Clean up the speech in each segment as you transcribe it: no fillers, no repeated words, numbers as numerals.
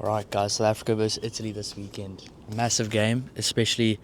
Alright guys, South Africa versus Italy this weekend. Massive game, especially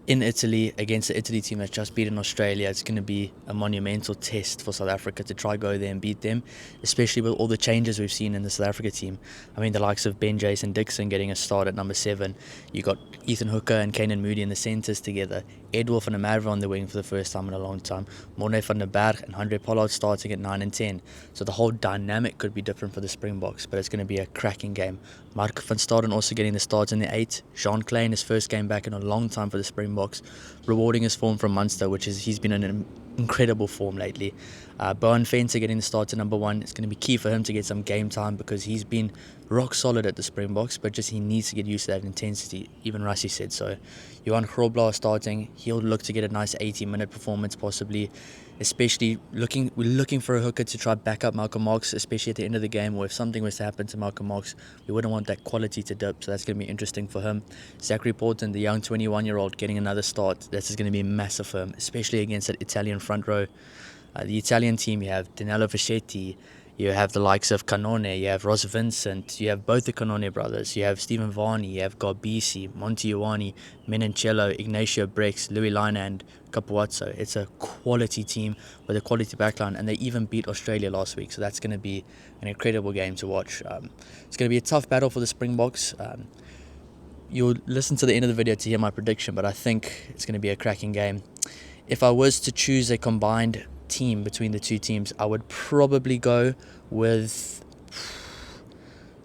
in Italy against the Italy team that's just beaten Australia. It's going to be a monumental test for South Africa to try go there and beat them, especially with all the changes we've seen in the South Africa team. I mean, the likes of Ben Jason Dixon getting a start at number 7. You got Ethan Hooker and Keenan Moody in the centres together. Edward van der Merwe on the wing for the first time in a long time. Morne van der Berg and Andre Pollard starting at 9 and 10. So the whole dynamic could be different for the Springboks, but it's going to be a cracking game. Mark van Staden also getting the start in the 8. Jean Klein, his first game back in a long time for the Springboks, rewarding his form from Munster, he's been in an incredible form lately. Bowen Fenter getting the start to number 1. It's going to be key for him to get some game time because he's been rock solid at the Springboks, but just he needs to get used to that intensity. Even Rassie said so. Johan Grobler starting. He'll look to get a nice 80-minute performance possibly, especially we're looking for a hooker to try back up Malcolm Marx, especially at the end of the game, or if something was to happen to Malcolm Marx, we wouldn't want that quality to dip, so that's going to be interesting for him. Zachary Porton, the young 21-year-old, getting another start. This is going to be massive for him, especially against that Italian front row. The Italian team, you have Danilo Fischetti, you have the likes of Canone, you have Ross Vincent, you have both the Canone brothers, you have Stephen Varney, you have Garbisi, Monty Ioane, Menoncello, Ignacio Brex, Louis Lina and Capuazzo. It's a quality team with a quality backline, and they even beat Australia last week, so that's going to be an incredible game to watch. It's going to be a tough battle for the Springboks. You'll listen to the end of the video to hear my prediction, but I think it's going to be a cracking game. If I was to choose a combined team between the two teams, I would probably go with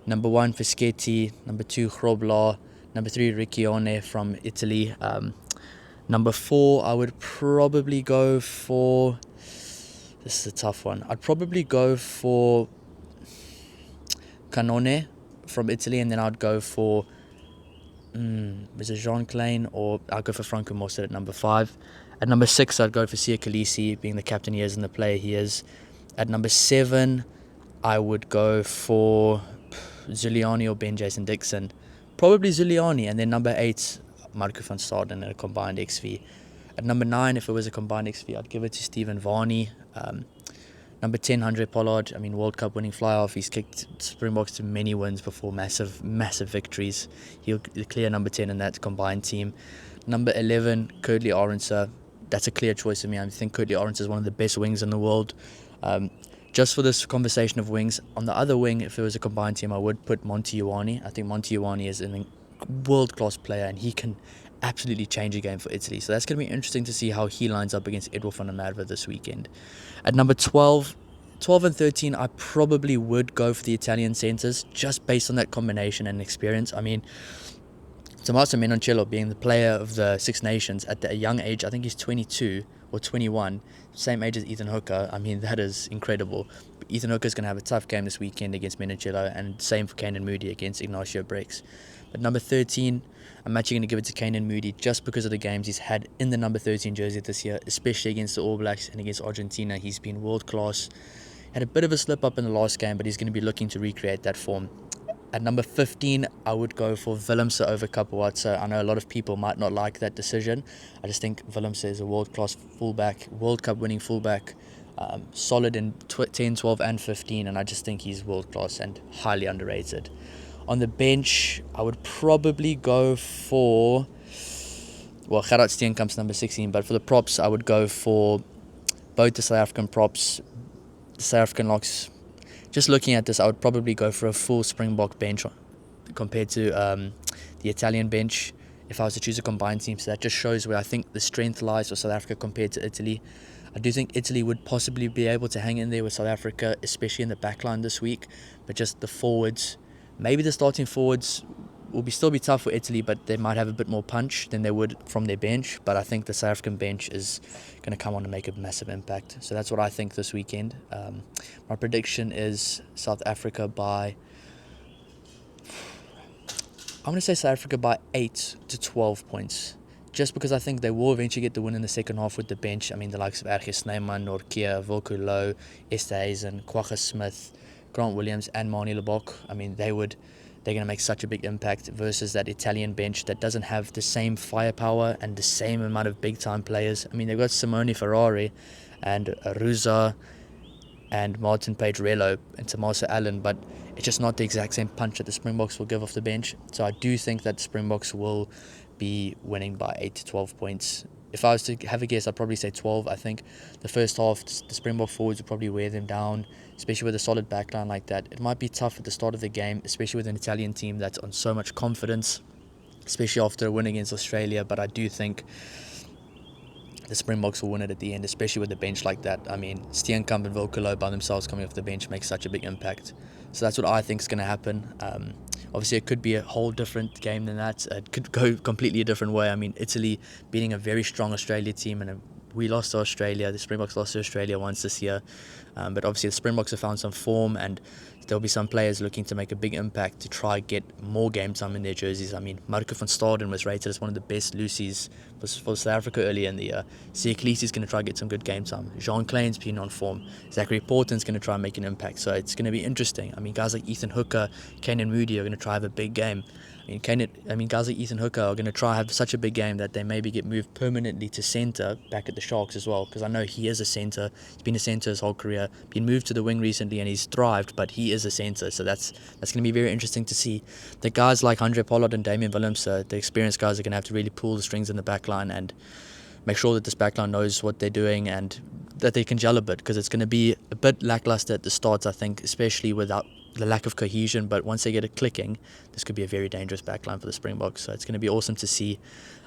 number 1 Fischetti, number 2 Grobler, number 3 Riccione from Italy. Number 4, I would probably go for, this is a tough one, I'd probably go for Canone from Italy, and then I'd go for is it Jean Klein, or I'll go for Franco Mossad at number 5. At number 6, I'd go for Sia Khaleesi, being the captain he is and the player he is. At number 7, I would go for Zuliani or Ben Jason Dixon. Probably Zuliani. And then number 8, Marco van Staden at a combined XV. At number 9, if it was a combined XV, I'd give it to Stephen Varney. Number 10, Andre Pollard. I mean, World Cup winning fly-off. He's kicked Springboks to many wins before, massive victories. He'll clear number 10 in that combined team. Number 11, Kurt-Lee Arendse. That's a clear choice for me. I think Kurt-Lee Arendse is one of the best wings in the world. Just for this conversation of wings, on the other wing, if it was a combined team, I would put Monty Ioane. I think Monty Ioane is a world-class player, and he can absolutely change a game for Italy. So that's going to be interesting to see how he lines up against Edward van der Merwe this weekend. At number 12 and 13, I probably would go for the Italian centres, just based on that combination and experience. I mean, Tommaso Menoncello being the player of the Six Nations at a young age, I think he's 22 or 21, same age as Ethan Hooker. I mean, that is incredible. But Ethan Hooker is going to have a tough game this weekend against Menoncello, and same for Keenan Moody against Ignacio Brex. But number 13, I'm actually going to give it to Keenan Moody just because of the games he's had in the number 13 jersey this year, especially against the All Blacks and against Argentina. He's been world class. Had a bit of a slip up in the last game, but he's going to be looking to recreate that form. At number 15, I would go for Willemse over Capuazzo. I know a lot of people might not like that decision. I just think Willemse is a world-class fullback, World Cup winning fullback, solid in 10, 12 and 15, and I just think he's world-class and highly underrated. On the bench, I would probably go for, Gerard Steenkamp's number 16, but for the props, I would go for both the South African props, the South African locks. Just looking at this, I would probably go for a full Springbok bench compared to the Italian bench if I was to choose a combined team. So that just shows where I think the strength lies for South Africa compared to Italy. I do think Italy would possibly be able to hang in there with South Africa, especially in the backline this week. But just the forwards, maybe the starting forwards will still be tough for Italy, but they might have a bit more punch than they would from their bench. But I think the South African bench is going to come on and make a massive impact. So that's what I think this weekend. My prediction is South Africa by, I'm going to say South Africa by 8 to 12 points. Just because I think they will eventually get the win in the second half with the bench. I mean, the likes of Erge Snyman, Nortje, Wilco Louw, Esterhuizen, Kwagga Smith, Grant Williams and Manie Lebok. I mean, they're going to make such a big impact versus that Italian bench that doesn't have the same firepower and the same amount of big-time players. I mean, they've got Simone Ferrari and Ruza and Martin Pedrello and Tommaso Allen, but it's just not the exact same punch that the Springboks will give off the bench. So I do think that the Springboks will be winning by 8 to 12 points. If I was to have a guess, I'd probably say 12. I think the first half, the Springbok forwards will probably wear them down, especially with a solid backline like that. It might be tough at the start of the game, especially with an Italian team that's on so much confidence, especially after a win against Australia, but I do think the Springboks will win it at the end, especially with the bench like that. I mean, Steenkamp and Volkelo by themselves coming off the bench makes such a big impact. So that's what I think is going to happen. Obviously, it could be a whole different game than that. It could go completely a different way. I mean, Italy beating a very strong Australia team, and we lost to Australia. The Springboks lost to Australia once this year. But obviously, the Springboks have found some form, and there'll be some players looking to make a big impact to try get more game time in their jerseys. I mean, Marco van Staden was rated as one of the best Lucies for South Africa earlier in the year. Siya Kolisi's going to try to get some good game time. Jean Klein's been on form. Zachary Porten's going to try and make an impact. So it's going to be interesting. I mean, guys like Ethan Hooker, Kanan Moody are going to try have a big game. Guys like Ethan Hooker are going to try have such a big game that they maybe get moved permanently to centre back at the Sharks as well, because I know he is a centre. He's been a centre his whole career. Been moved to the wing recently and he's thrived, but he is a centre, so that's going to be very interesting to see. The guys like Andre Pollard and Damian Willems, the experienced guys, are going to have to really pull the strings in the back line and make sure that this back line knows what they're doing and that they can gel a bit, because it's going to be a bit lackluster at the start, I think, especially without the lack of cohesion. But once they get it clicking, this could be a very dangerous backline for the Springboks. So it's going to be awesome to see.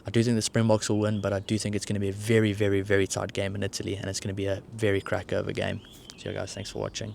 I do think the Springboks will win, but I do think it's going to be a very, very, very tight game in Italy, and it's going to be a very cracker of a game. So, guys, thanks for watching.